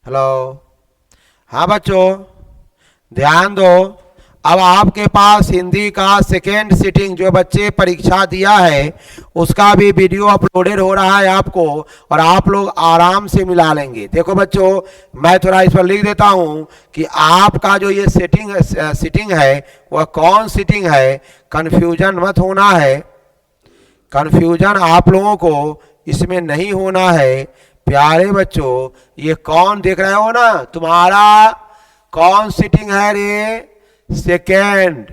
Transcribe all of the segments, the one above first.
Hello. हाँ बच्चों, ध्यान दो। अब आपके पास हिंदी का सेकेंड सिटिंग जो बच्चे परीक्षा दिया है उसका भी वीडियो अपलोडेड हो रहा है आपको, और आप लोग आराम से मिला लेंगे। देखो बच्चों, मैं थोड़ा इस पर लिख देता हूँ कि आपका जो ये सिटिंग है वह कौन सिटिंग है। कन्फ्यूजन मत होना है, कन्फ्यूजन आप लोगों को इसमें नहीं होना है। प्यारे बच्चों, ये कौन देख रहे हो ना, तुम्हारा कौन सिटिंग है रे? सेकेंड।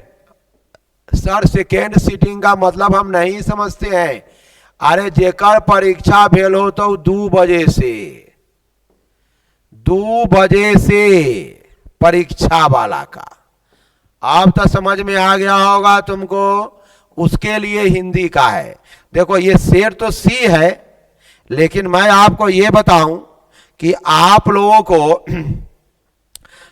सर सेकेंड सिटिंग का मतलब हम नहीं समझते हैं। अरे जेकर परीक्षा भेल हो तो 2 बजे से, 2 बजे से परीक्षा वाला का। अब तो समझ में आ गया होगा तुमको, उसके लिए हिंदी का है। देखो ये शेर तो सी है, लेकिन मैं आपको ये बताऊं कि आप लोगों को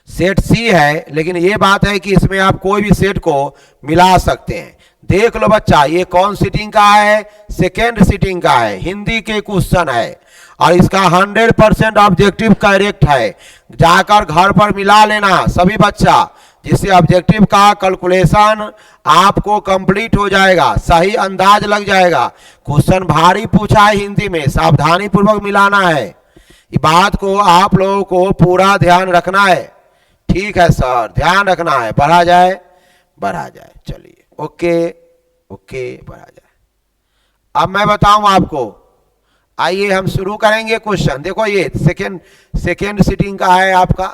सेट सी है, लेकिन ये बात है कि इसमें आप कोई भी सेट को मिला सकते हैं। देख लो बच्चा, ये कौन सिटिंग का है? सेकेंड सिटिंग का है, हिंदी के क्वेश्चन है, और इसका 100% ऑब्जेक्टिव करेक्ट है। जाकर घर पर मिला लेना सभी बच्चा, जिससे ऑब्जेक्टिव का कैलकुलेशन आपको कंप्लीट हो जाएगा, सही अंदाज लग जाएगा। क्वेश्चन भारी पूछा है हिंदी में, सावधानी पूर्वक मिलाना है। इस बात को आप लोगों को पूरा ध्यान रखना है। ठीक है सर, ध्यान रखना है। बढ़ा जाए, बढ़ा जाए। चलिए, ओके ओके, बढ़ा जाए। अब मैं बताऊं आपको, आइए हम शुरू करेंगे क्वेश्चन। देखो ये सेकेंड सिटिंग का है आपका,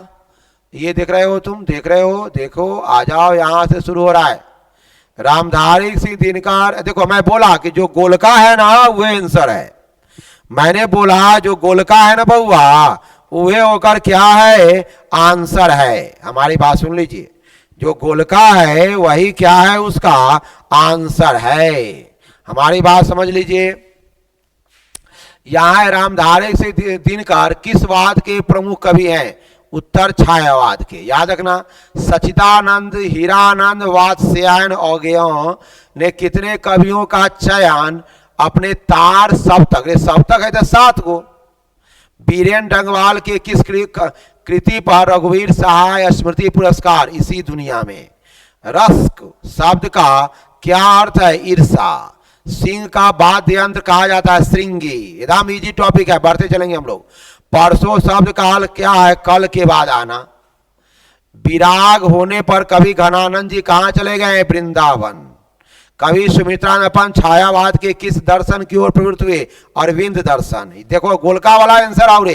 ये देख रहे हो तुम, देख रहे हो? देखो, आ जाओ, यहां से शुरू हो रहा है। रामधारी सिंह दिनकर। देखो मैं बोला कि जो गोलका है ना वो आंसर है। मैंने बोला जो गोलका है ना बउआ, वह होकर क्या है? आंसर है। हमारी बात सुन लीजिए, जो गोलका है वही क्या है? उसका आंसर है। हमारी बात समझ लीजिए। यहां है रामधारी सिंह दिनकर किस वाद के प्रमुख कवि हैं? उत्तर छायावाद के। याद रखना, सचिदानंद, हीरानंद, वात्स्यायन औगेय ने कितने कवियों का चयन अपने तार सप्तक, सप्तक है तो 7 को। बीरेन डंगवाल के किस कृति पर रघुवीर सहाय स्मृति पुरस्कार इसी दुनिया में? रस्क शब्द का क्या अर्थ है? ईर्षा। सिंह का वाद्य यंत्र कहा जाता है श्रृंगी। एकदम इजी टॉपिक है, बढ़ते चलेंगे हम लोग। परसों शब्द काल क्या है? कल के बाद आना। विराग होने पर कवि घनानंद जी कहां चले गए? वृंदावन। कवि सुमित्रानंद छायावाद के किस दर्शन की ओर प्रवृत्त हुए? अरविंद दर्शन। देखो गोलका वाला आंसर और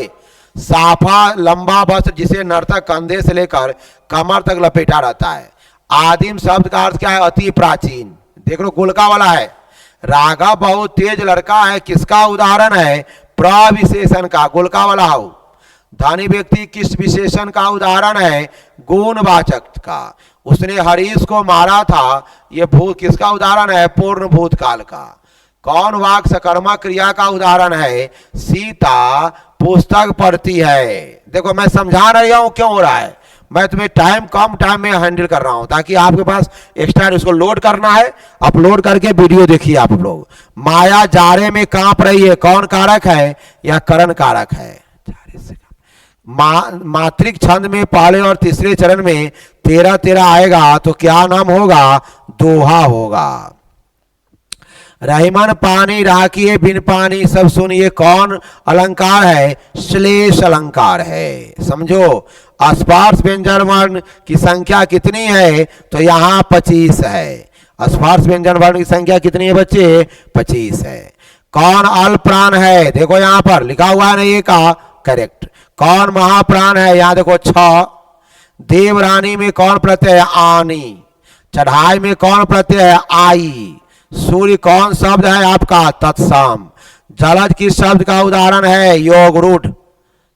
साफा लंबा वस्त्र जिसे नर्तक कंधे से लेकर कमर तक लपेटा रहता है। आदिम शब्द का अर्थ क्या है? अति प्राचीन। देख लो गोलका वाला है। राघव बहुत तेज लड़का है, किसका उदाहरण है? प्रविशेषण का। गोलका वाला हो। धनी व्यक्ति किस विशेषण का उदाहरण है? गुणवाचक का। उसने हरीश को मारा था, यह भूत किसका उदाहरण है? पूर्ण भूतकाल का। कौन वाक सकर्मक क्रिया का उदाहरण है? सीता पुस्तक पढ़ती है। देखो मैं समझा रही हूं क्यों हो रहा है, मैं तुम्हें कम टाइम में हैंडल कर रहा हूं ताकि आपके पास एक्स्ट्रा इसको लोड करना है। अपलोड करके वीडियो देखिए आप लोग। माया जारे में कांप रही है, कौन कारक है या करण कारक है? मात्रिक छंद में पहले और तीसरे चरण में 13-13 आएगा तो क्या नाम होगा? दोहा होगा। रहीमन पानी राखिए बिन पानी सब सुनिए कौन अलंकार है? श्लेष अलंकार है। समझो, स्पर्श व्यंजन वर्ण की संख्या कितनी है? तो यहाँ 25 है। स्पर्श व्यंजन वर्ण की संख्या कितनी है बच्चे? 25 है। कौन अल्प प्राण है? देखो यहाँ पर लिखा हुआ है ना, ये का करेक्ट। कौन महाप्राण है? यहाँ देखो 6। देवरानी में कौन प्रत्यय है? आनी। चढ़ाई में कौन प्रत्यय है? आई। सूर्य कौन शब्द है आपका? तत्सम। जलज किस शब्द का उदाहरण है? योग रूढ़।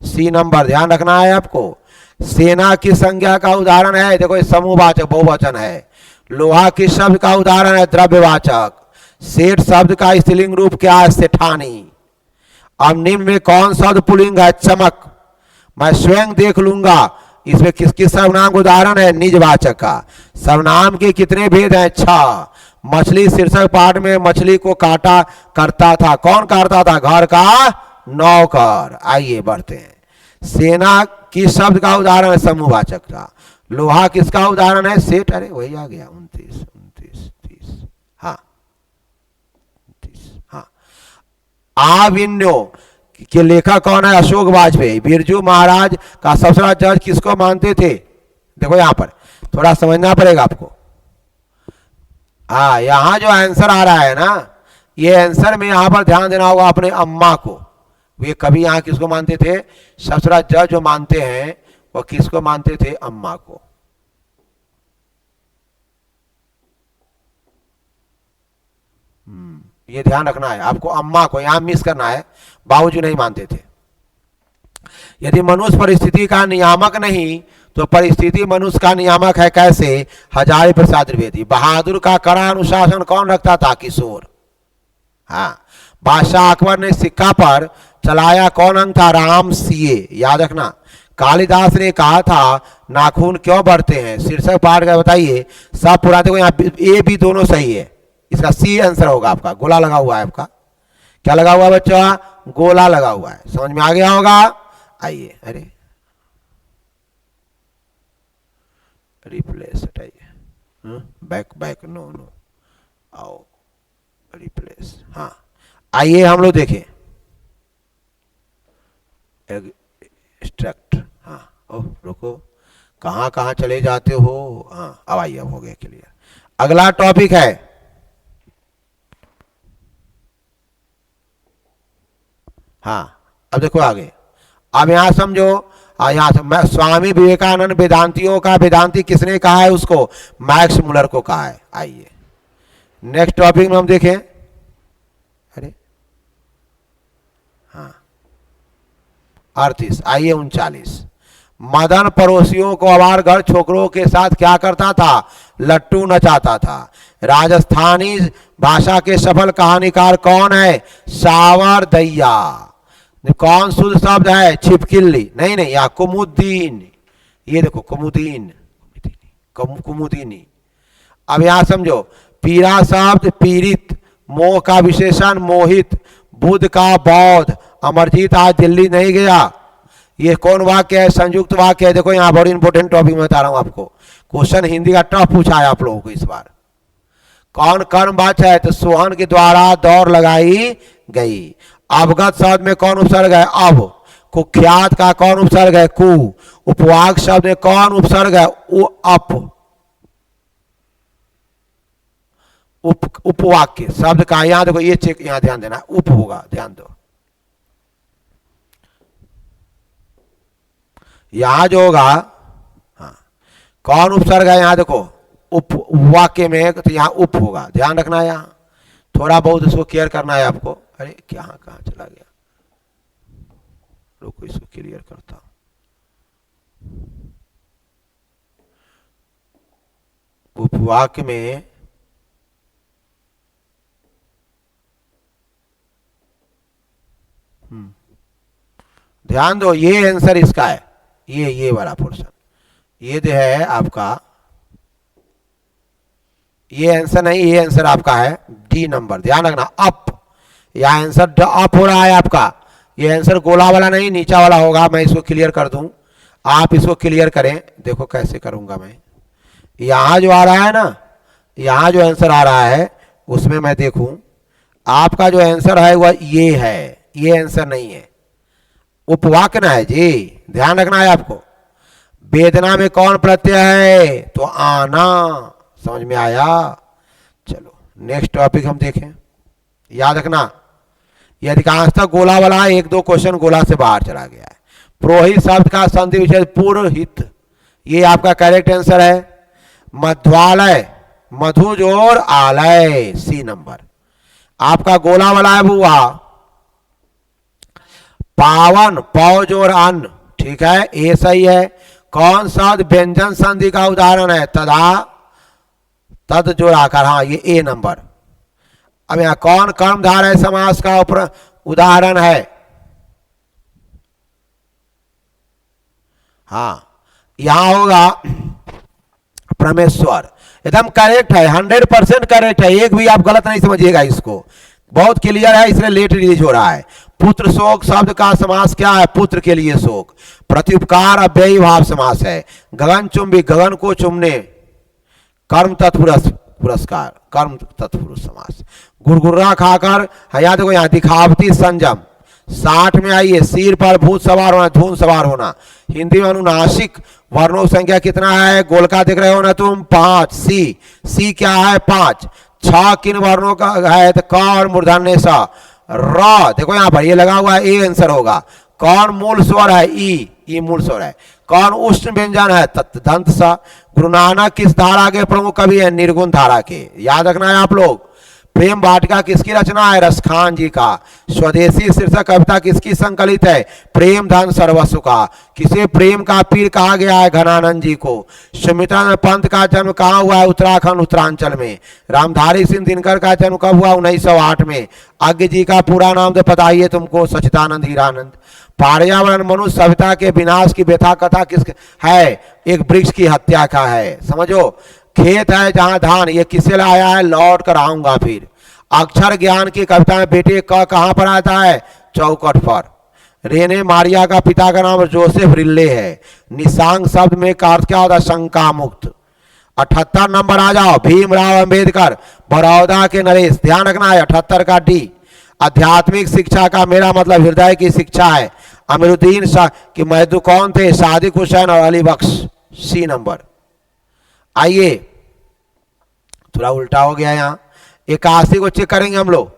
सी नंबर ध्यान रखना है आपको। सेना की संज्ञा का उदाहरण है? देखो ये समूहवाचक बहुवचन है। लोहा किस शब्द का उदाहरण है? द्रव्यवाचक। सेठ शब्द का स्त्रीलिंग रूप क्या है? सेठानी। अब निम्न में कौन शब्द पुल्लिंग है? चमक। मैं स्वयं देख लूंगा, इसमें किस किस सर्वनाम का उदाहरण है? निजवाचक का। सर्वनाम के कितने भेद हैं? 6। मछली शीर्षक पाठ में मछली को काटा करता था, कौन काटता था? घर का नौकर। आइए बढ़ते हैं। सेना किस शब्द का उदाहरण है? समूहवाचक का। लोहा किसका उदाहरण है? सेठ। अरे वही आ गया 29, 29, 30। हाँ 29। हाँ, आविन्यो के लेखक कौन है? अशोक वाजपेयी। बिरजू महाराज का सबसे बड़ा जज किसको मानते थे? देखो यहां पर थोड़ा समझना पड़ेगा आपको। हाँ, यहां जो आंसर आ रहा है ना, ये आंसर में यहां पर ध्यान देना होगा अपने अम्मा को। वे कभी यहां किसको मानते थे? सबसे बड़ा जज जो मानते हैं वो किसको मानते थे? अम्मा को। ये ध्यान रखना है आपको, अम्मा को यहां मिस करना है, बाबूजी नहीं मानते थे। यदि मनुष्य परिस्थिति का नियामक नहीं तो परिस्थिति मनुष्य का नियामक है। कैसे? हजारी प्रसाद द्विवेदी। बहादुर का कड़ा अनुशासन कौन रखता था? किशोर। हाँ, बादशाह अकबर ने सिक्का पर चलाया कौन अंक था? राम सीए। याद रखना। कालिदास ने कहा था नाखून क्यों बढ़ते हैं? शीर्षक पाठ कर बताइए। सब पूरा देखो, यहाँ ए बी दोनों सही है, इसका सी आंसर होगा आपका। गोला लगा हुआ है आपका। क्या लगा हुआ है बच्चों? गोला लगा हुआ है। समझ में आ गया होगा। आइए, अरे रिप्लेस हटाइए। बैक बैक, नो नो, आओ रिप्लेस। हाँ, आइए हम लोग देखें एक्सट्रैक्ट। हाँ, ओह रुको, कहाँ कहाँ चले जाते हो? हाँ, अब आइए, अब हो गया क्लियर। अगला टॉपिक है, हाँ अब देखो आगे। अब यहां समझो, यहां से स्वामी विवेकानंद वेदांतियों का वेदांती किसने कहा है? उसको मैक्स मुलर को कहा है। आइए नेक्स्ट टॉपिक में हम देखें। अरे हाँ 38। आइए 39। मदन पड़ोसियों को आवार घर छोकरों के साथ क्या करता था? लट्टू नचाता था। राजस्थानी भाषा के सफल कहानीकार कौन है? सावर दैया। कौन शुद्ध शब्द है? छिपकिल्ली। नहीं नहीं, या कुमुद्दीन। ये देखो कुमुदीन, कुमुदीनी। अब यहां समझो, पीरा शब्द पीड़ित, मोह का विशेषण मोहित, बुद्ध का बौद्ध। अमरजीत आज दिल्ली नहीं गया। ये कौन वाक्य है? संयुक्त वाक्य है। देखो यहाँ बड़ी इंपॉर्टेंट टॉपिक में बता रहा हूं आपको। क्वेश्चन हिंदी का टफ पूछा है आप लोगों को इस बार। कौन कर्मवाच्य है? तो सोहन के द्वारा दौड़ लगाई गई। अवगत शब्द में कौन उपसर्ग है? अब। कुख्यात का कौन उपसर्ग है? कु। उपवाक शब्द में कौन उपसर्ग है? अप। उपवाक्य शब्द का यहां देखो, ये चेक यहां ध्यान देना, उप होगा, ध्यान दो। यहां जो होगा, हाँ कौन उपसर्ग है? यहां देखो उप वाक्य में, तो यहां उप होगा, ध्यान रखना है। यहां थोड़ा बहुत इसको क्लियर करना है आपको। अरे क्या कहां चला गया? रुको इसको क्लियर करता हूं। उपवाक्य में ध्यान दो, ये आंसर इसका है। ये वाला पोर्शन, ये जो है आपका, ये आंसर नहीं, ये आंसर आपका है डी नंबर। ध्यान रखना, अप। यह आंसर अप हो रहा है आपका। ये आंसर गोला वाला नहीं, नीचा वाला होगा। मैं इसको क्लियर कर दूं, आप इसको क्लियर करें। देखो कैसे करूंगा मैं। यहां जो आ रहा है ना, यहां जो आंसर आ रहा है उसमें मैं देखूं, आपका जो आंसर है वह ये है। ये आंसर नहीं है, उपवाक्य ना है जी, ध्यान रखना है आपको। वेदना में कौन प्रत्यय है? तो आना। समझ में आया? चलो नेक्स्ट टॉपिक हम देखें। याद रखना, यह अधिकांशतः गोला वाला है, एक दो क्वेश्चन गोला से बाहर चला गया है। पुरोहित शब्द का संधि विशेष पुरोहित, ये आपका करेक्ट आंसर है। मध्वालय, मधु जोड़ आलय, सी नंबर आपका गोला वाला है बुआ। पावन, पौ जोड़ अन्न, ठीक है, ये सही है। कौन शब्द व्यंजन संधि का उदाहरण है? तथा, तद जोड़ आकार, हाँ ये ए नंबर। अब यहां कौन कर्मधारय समास का उदाहरण है? हाँ यहां होगा परमेश्वर। एकदम करेक्ट है, 100% करेक्ट है। एक भी आप गलत नहीं समझिएगा इसको। बहुत क्लियर है, इसलिए लेट रिलीज हो रहा है। पुत्र शोक शब्द का समास क्या है? पुत्र के लिए शोक। प्रत्युपकार अव्ययी भाव समास है। गगन चुंबी, गगन को चुमने, कर्म तत्पुरुष पुरस्कार, कर्म तत्पुरुष समास। गुरगुर्रा खाकर, हया देखो यहाँ दिखावती संजम। 60 में आइए, सिर पर भूत सवार होना, धून सवार होना। हिंदी में अनुनासिक वर्णों की संख्या कितना है? गोलका देख रहे हो ना तुम, 5। सी क्या है? 5। 6 किन वर्णों का है? तो क और मूर्धन्य स। र देखो यहाँ पर ये लगा हुआ है, ए आंसर होगा। कौन मूल स्वर है? ई मूल स्वर है। कौन उष्ण व्यंजन है? तत् दंत सा। गुरु नानक किस धारा के प्रमुख कवि है? निर्गुण धारा के। याद रखना है आप लोग। प्रेम वाटिका किसकी रचना है? रसखान जी का। स्वदेशी शीर्षक कविता किसकी संकलित है? प्रेम धन सर्वस्व का। किसे प्रेम का पीर कहा गया है? घनानंद जी को। सुमित्रानंद पंत का जन्म कहाँ हुआ है? उत्तराखंड उत्तरांचल में। रामधारी सिंह दिनकर का जन्म कब हुआ? 1908 में। अज्ञ जी का पूरा नाम तो पता ही है तुमको, सच्चिदानंद हीरानंद। पर्यावरण मनुष्य सभ्यता के विनाश की व्यथा कथा किस है? एक वृक्ष की हत्या का है। समझो, खेत है जहां धान, ये किसे लाया है? लौट कर आऊंगा फिर। अक्षर ज्ञान की कविता में बेटे क कहां पर आता है? चौकट पर। रेने मारिया का पिता का नाम जोसेफ रिल्ले है। निशांग शब्द में का अर्थ क्या होता है? शंका मुक्त। 78 नंबर आ जाओ, भीमराव अंबेडकर, बड़ौदा के नरेश। ध्यान रखना है 78 का डी। आध्यात्मिक शिक्षा का मेरा मतलब हृदय की शिक्षा है। अमीरुद्दीन शाह कि महदू कौन थे? सादिक हुसैन और अली बख्श। सी नंबर। आइए, थोड़ा उल्टा हो गया यहाँ। 81 को चेक करेंगे हम लोग।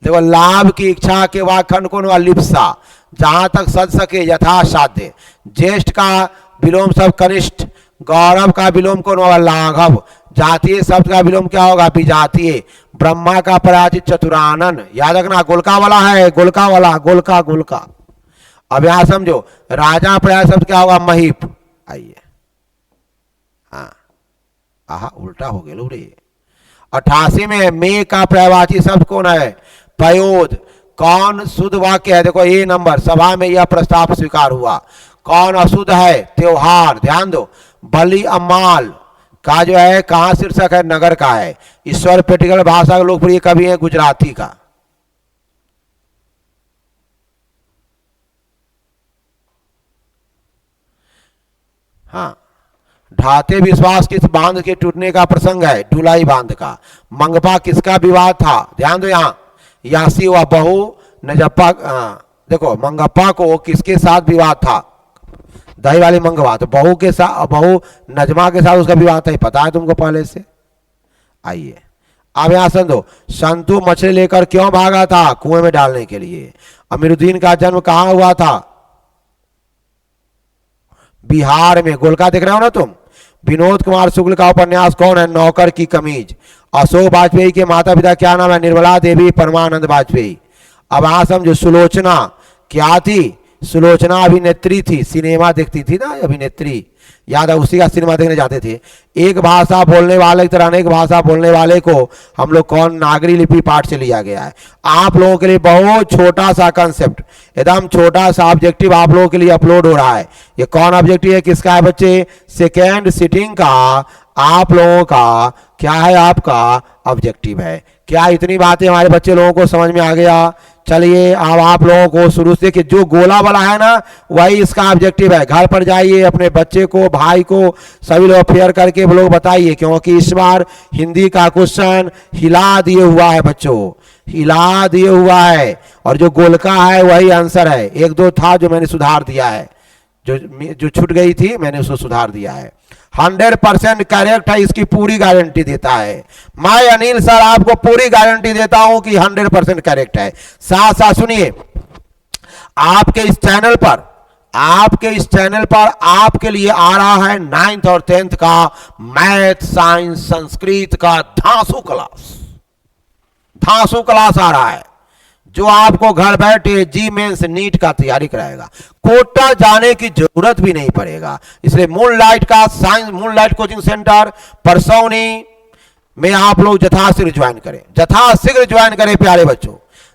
देखो, लाभ की इच्छा के वाखंड को लिप्सा, जहां तक सज सके यथा साध्य। ज्येष्ठ का विलोम शब्द कनिष्ठ। गौरव का विलोम कौन होगा? लाघव। जातीय शब्द का विलोम क्या होगा? विजातीय। ब्रह्मा का पराजित चतुरानन। याद रखना, गोलका वाला है, गोलका वाला, गोलका गोलका। अब यहां समझो, राजा पर्याय शब्द क्या होगा? महीप। आइए, हाँ, आहा उल्टा हो गया रे। 88 में मे का पर्यायवाची शब्द कौन है? पयोद। कौन शुद्ध वाक्य है? देखो ए नंबर, सभा में यह प्रस्ताव स्वीकार हुआ। कौन अशुद्ध है? त्योहार। ध्यान दो, बलि अम्माल का जो है कहां शीर्षक है? नगर का है। ईश्वर पेटिकल भाषा का लोकप्रिय कवि है गुजराती का। हाँ, ढाते विश्वास किस बांध के टूटने का प्रसंग है? डुलाई बांध का। मंगपा किसका विवाद था? ध्यान दो, यहाँ यासी व बहू नजप्पा। देखो, मंगप्पा को किसके साथ विवाद था? दही वाली मंगवा, तो बहू के साथ, बहू नजमा के साथ उसका विवाह था, पता है तुमको पहले से। आइए, अब यहां समझो, संतू मछली लेकर क्यों भागा था? कुएं में डालने के लिए। अमीरुद्दीन का जन्म कहां हुआ था? बिहार में। गोलका देख रहे हो ना तुम। विनोद कुमार शुक्ल का उपन्यास कौन है? नौकर की कमीज। अशोक वाजपेयी के माता पिता क्या नाम है? निर्मला देवी, परमानंद वाजपेयी। अब यहां समझो, सुलोचना क्या थी? सुलोचना अभिनेत्री थी, सिनेमा देखती थी ना अभिनेत्री, याद है? उसी का सिनेमा देखने जाते थे। एक भाषा बोलने वाले की तरह अनेक भाषा बोलने वाले को हम लोग कौन? नागरी लिपि पाठ से लिया गया है। आप लोगों के लिए बहुत छोटा सा कंसेप्ट, एकदम छोटा सा ऑब्जेक्टिव आप लोगों के लिए अपलोड हो रहा है। ये कौन ऑब्जेक्टिव है? किसका है बच्चे? सेकेंड सिटिंग का आप लोगों का क्या है? आपका ऑब्जेक्टिव है। क्या इतनी बातें हमारे बच्चे लोगों को समझ में आ गया? चलिए, अब आप लोगों को शुरू से कि जो गोला वाला है ना, वही इसका ऑब्जेक्टिव है। घर पर जाइए, अपने बच्चे को, भाई को, सभी लोग फेयर करके लोग बताइए, क्योंकि इस बार हिंदी का क्वेश्चन हिला दिए हुआ है बच्चों, हिला दिए हुआ है। और जो गोलका है वही आंसर है। एक दो था जो मैंने सुधार दिया है, जो छूट गई थी मैंने उसको सुधार दिया है। 100% करेक्ट है, इसकी पूरी गारंटी देता है। मैं अनिल सर आपको पूरी गारंटी देता हूं कि 100% करेक्ट है। साथ साथ सुनिए, आपके इस चैनल पर आपके लिए आ रहा है 9th और 10th का मैथ, साइंस, संस्कृत का धांसू क्लास आ रहा है, जो आपको घर बैठे जी मेंस नीट का तैयारी कराएगा। कोटा जाने की जरूरत भी नहीं पड़ेगा। इसलिए मूनलाइट का science, moonlight coaching centre Parsauni में आप लोग यथाशीघ्र ज्वाइन करें प्यारे बच्चों,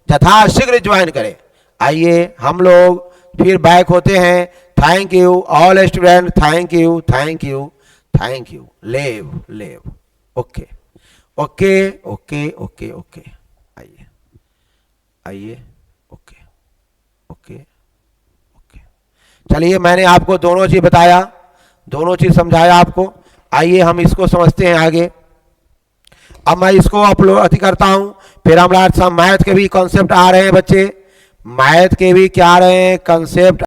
यथाशीघ्र ज्वाइन करें। आइए, हम लोग फिर बैक होते हैं। Thank you all student, thank you. लेव ओके। आइए। आइए, ओके ओके ओके। चलिए, मैंने आपको दोनों चीज बताया, दोनों चीज समझाया आपको। आइए हम इसको समझते हैं आगे। अब मैं इसको अपलोड अति करता हूं, फिर हमारे सब मैथ के भी कॉन्सेप्ट आ रहे हैं बच्चे, मैथ के भी क्या आ रहे हैं कंसेप्ट